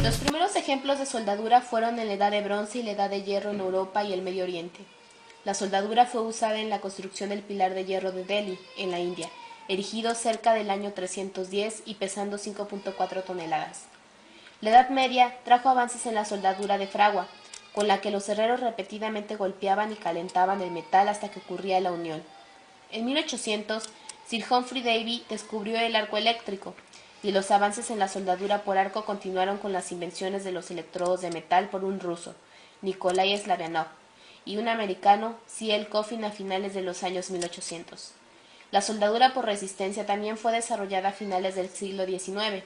Los primeros ejemplos de soldadura fueron en la Edad de Bronce y la Edad de Hierro en Europa y el Medio Oriente. La soldadura fue usada en la construcción del pilar de hierro de Delhi, en la India, erigido cerca del año 310 y pesando 5.4 toneladas. La Edad Media trajo avances en la soldadura de fragua, con la que los herreros repetidamente golpeaban y calentaban el metal hasta que ocurría la unión. En 1800, Sir Humphrey Davy descubrió el arco eléctrico, y los avances en la soldadura por arco continuaron con las invenciones de los electrodos de metal por un ruso, Nikolai Slavianov, y un americano, C.L. Coffin, a finales de los años 1800. La soldadura por resistencia también fue desarrollada a finales del siglo XIX.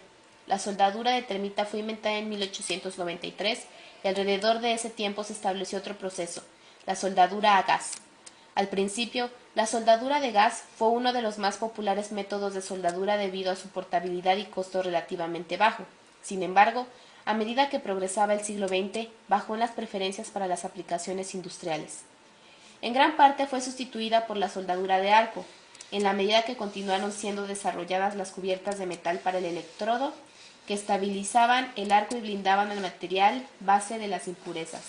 La soldadura de termita fue inventada en 1893 y alrededor de ese tiempo se estableció otro proceso, la soldadura a gas. Al principio, la soldadura de gas fue uno de los más populares métodos de soldadura debido a su portabilidad y costo relativamente bajo. Sin embargo, a medida que progresaba el siglo XX, bajó en las preferencias para las aplicaciones industriales. En gran parte fue sustituida por la soldadura de arco, en la medida que continuaron siendo desarrolladas las cubiertas de metal para el electrodo, que estabilizaban el arco y blindaban el material base de las impurezas.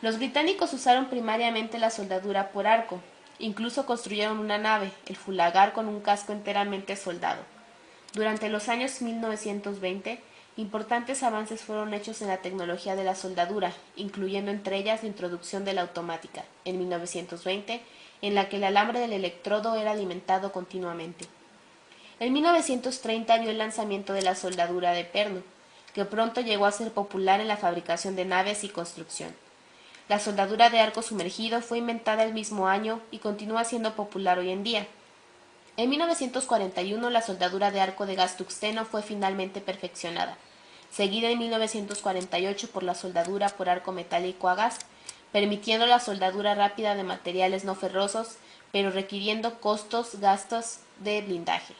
Los británicos usaron primariamente la soldadura por arco. Incluso construyeron una nave, el Fulagar, con un casco enteramente soldado. Durante los años 1920, importantes avances fueron hechos en la tecnología de la soldadura, incluyendo entre ellas la introducción de la automática, en 1920, en la que el alambre del electrodo era alimentado continuamente. En 1930 vio el lanzamiento de la soldadura de perno, que pronto llegó a ser popular en la fabricación de naves y construcción. La soldadura de arco sumergido fue inventada el mismo año y continúa siendo popular hoy en día. En 1941 la soldadura de arco de gas tungsteno fue finalmente perfeccionada, seguida en 1948 por la soldadura por arco metálico a gas, permitiendo la soldadura rápida de materiales no ferrosos, pero requiriendo gastos de blindaje.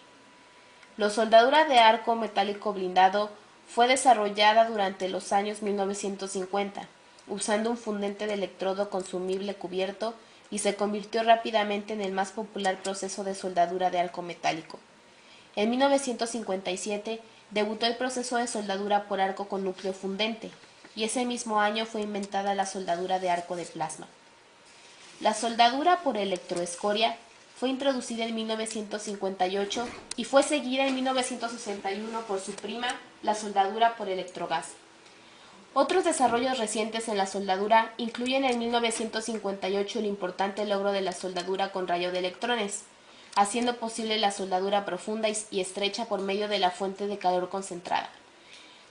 La soldadura de arco metálico blindado fue desarrollada durante los años 1950, usando un fundente de electrodo consumible cubierto, y se convirtió rápidamente en el más popular proceso de soldadura de arco metálico. En 1957 debutó el proceso de soldadura por arco con núcleo fundente, y ese mismo año fue inventada la soldadura de arco de plasma. La soldadura por electroescoria fue introducida en 1958 y fue seguida en 1961 por su prima, la soldadura por electrogás. Otros desarrollos recientes en la soldadura incluyen en 1958 el importante logro de la soldadura con rayo de electrones, haciendo posible la soldadura profunda y estrecha por medio de la fuente de calor concentrada.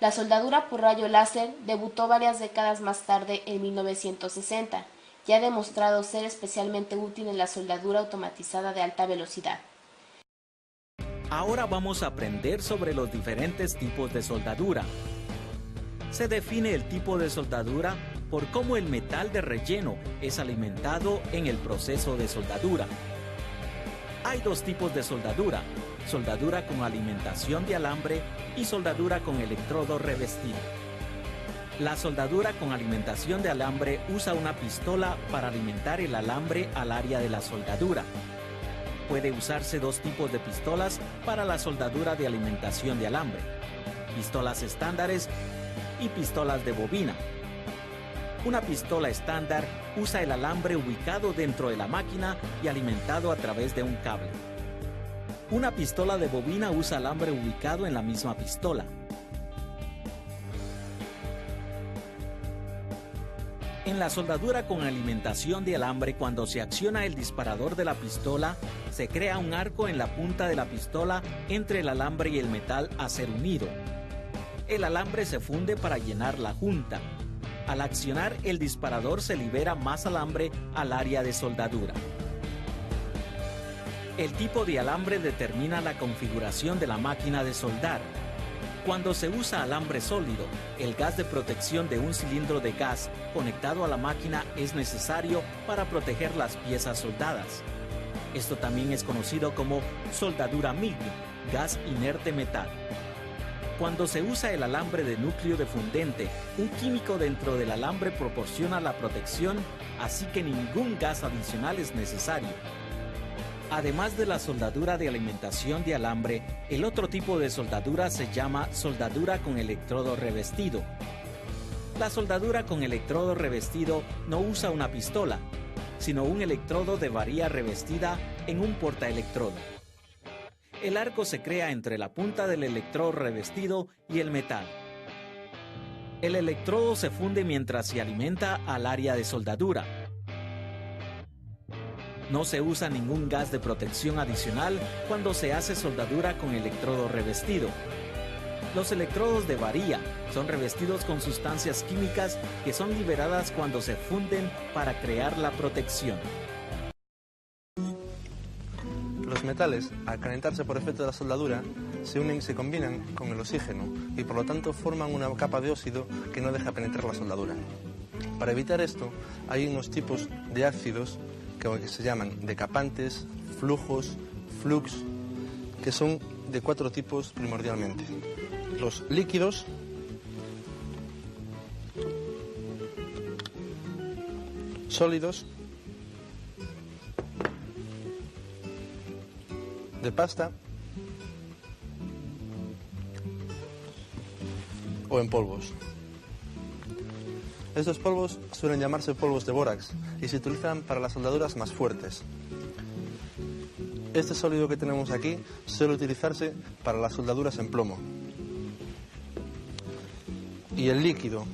La soldadura por rayo láser debutó varias décadas más tarde, en 1960, y ha demostrado ser especialmente útil en la soldadura automatizada de alta velocidad. Ahora vamos a aprender sobre los diferentes tipos de soldadura. Se define el tipo de soldadura por cómo el metal de relleno es alimentado en el proceso de soldadura. Hay dos tipos de soldadura: soldadura con alimentación de alambre y soldadura con electrodo revestido. La soldadura con alimentación de alambre usa una pistola para alimentar el alambre al área de la soldadura. Puede usarse dos tipos de pistolas para la soldadura de alimentación de alambre: pistolas estándares y pistolas de bobina. Una pistola estándar usa el alambre ubicado dentro de la máquina y alimentado a través de un cable. Una pistola de bobina usa alambre ubicado en la misma pistola. En la soldadura con alimentación de alambre, cuando se acciona el disparador de la pistola, se crea un arco en la punta de la pistola entre el alambre y el metal a ser unido. El alambre se funde para llenar la junta. Al accionar el disparador se libera más alambre al área de soldadura. El tipo de alambre determina la configuración de la máquina de soldar. Cuando se usa alambre sólido, el gas de protección de un cilindro de gas conectado a la máquina es necesario para proteger las piezas soldadas. Esto también es conocido como soldadura MIG, gas inerte metal. Cuando se usa el alambre de núcleo de fundente, un químico dentro del alambre proporciona la protección, así que ningún gas adicional es necesario. Además de la soldadura de alimentación de alambre, el otro tipo de soldadura se llama soldadura con electrodo revestido. La soldadura con electrodo revestido no usa una pistola, sino un electrodo de varilla revestida en un portaelectrodo. El arco se crea entre la punta del electrodo revestido y el metal. El electrodo se funde mientras se alimenta al área de soldadura. No se usa ningún gas de protección adicional cuando se hace soldadura con electrodo revestido. Los electrodos de varilla son revestidos con sustancias químicas que son liberadas cuando se funden para crear la protección. Los metales, al calentarse por efecto de la soldadura, se unen y se combinan con el oxígeno y por lo tanto forman una capa de óxido que no deja penetrar la soldadura. Para evitar esto, hay unos tipos de ácidos que se llaman decapantes, flujos, flux, que son de 4 tipos primordialmente. Los líquidos, sólidos, de pasta o en polvos. Estos polvos suelen llamarse polvos de bórax y se utilizan para las soldaduras más fuertes. Este sólido que tenemos aquí suele utilizarse para las soldaduras en plomo. Y el líquido